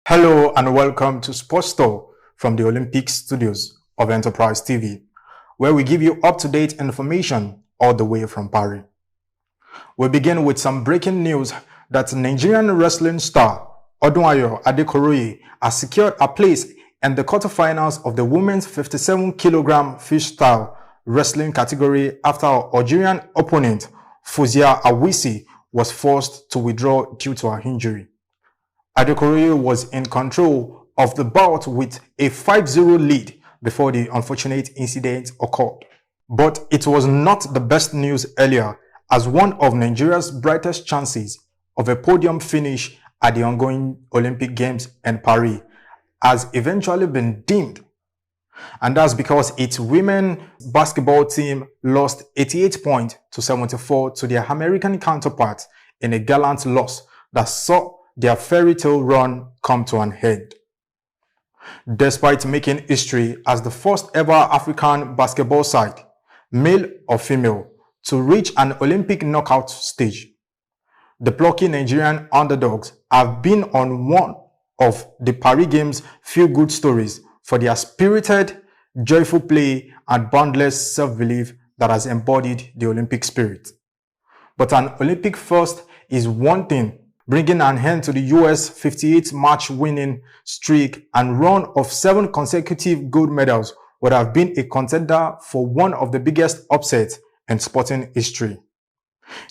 Hello and welcome to Sports Store from the Olympic Studios of Enterprise TV, where we give you up-to-date information all the way from Paris. We begin with some breaking news that Nigerian wrestling star Odunwayo Adekoroye has secured a place in the quarterfinals of the women's 57-kilogram freestyle wrestling category after her Algerian opponent Fouzia Awisi was forced to withdraw due to her injury. Adekoroye was in control of the bout with a 5-0 lead before the unfortunate incident occurred. But it was not the best news earlier, as one of Nigeria's brightest chances of a podium finish at the ongoing Olympic Games in Paris has eventually been dimmed. And that's because its women basketball team lost 88 points to 74 to their American counterparts in a gallant loss that saw their fairy tale run come to an end. Despite making history as the first ever African basketball side, male or female, to reach an Olympic knockout stage, the plucky Nigerian underdogs have been on one of the Paris Games feel-good stories for their spirited, joyful play and boundless self-belief that has embodied the Olympic spirit. But an Olympic first is one thing. Bringing an end to the US 58-match winning streak and run of 7 consecutive gold medals would have been a contender for one of the biggest upsets in sporting history.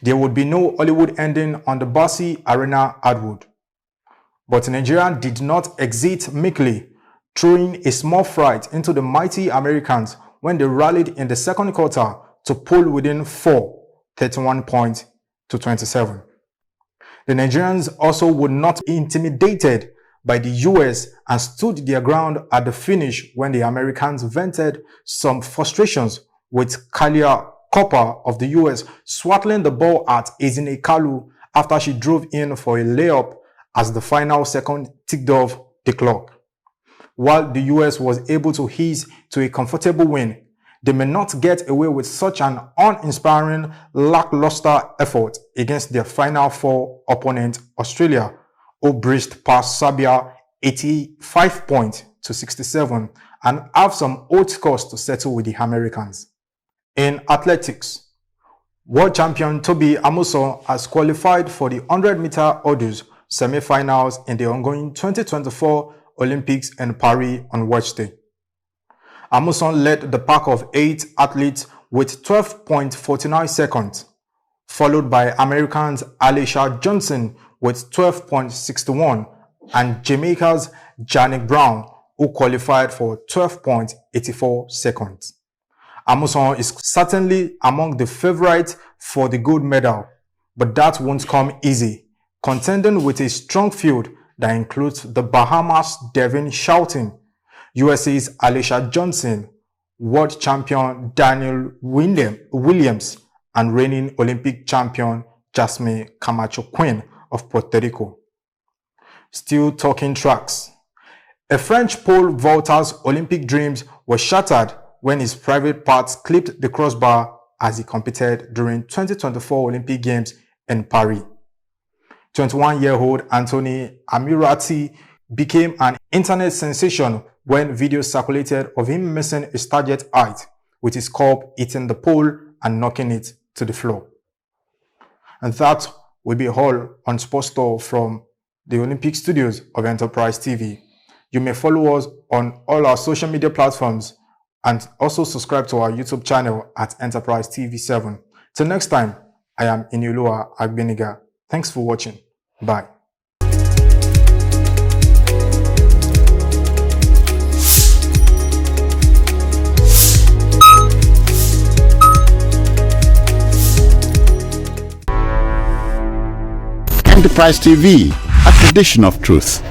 There would be no Hollywood ending on the Barcy Arena hardwood. But Nigeria did not exit meekly, throwing a small fright into the mighty Americans when they rallied in the second quarter to pull within 31 points to 27. The Nigerians also would not be intimidated by the US and stood their ground at the finish when the Americans vented some frustrations with Kalia Copper of the US swattling the ball at Ezine Kalu after she drove in for a layup as the final second ticked off the clock. While the US was able to ease to a comfortable win, they may not get away with such an uninspiring, lackluster effort against their Final Four opponent, Australia, who breezed past Serbia 85 points to 67 and have some old scores to settle with the Americans. In athletics, world champion Tobi Amusan has qualified for the 100-meter hurdles semi-finals in the ongoing 2024 Olympics in Paris on Wednesday. Amusan led the pack of 8 athletes with 12.49 seconds, followed by Americans Alicia Johnson with 12.61 and Jamaica's Janik Brown, who qualified for 12.84 seconds. Amusan is certainly among the favorites for the gold medal, but that won't come easy, contending with a strong field that includes the Bahamas' Devin Shelton, USA's Alicia Johnson, world champion Daniel Williams, and reigning Olympic champion Jasmine Camacho Quinn of Puerto Rico. Still talking tracks. A French pole vaulter's Olympic dreams were shattered when his private parts clipped the crossbar as he competed during 2024 Olympic Games in Paris. 21-year-old Anthony Amirati became an internet sensation when videos circulated of him missing his target height, with his cup hitting the pole and knocking it to the floor. And that will be all on Sports Store from the Olympic Studios of Enterprise TV. You may follow us on all our social media platforms and also subscribe to our YouTube channel at Enterprise TV 7. Till next time, I am Iniolua Agbeniga. Thanks for watching. Bye. Enterprise TV, a tradition of truth.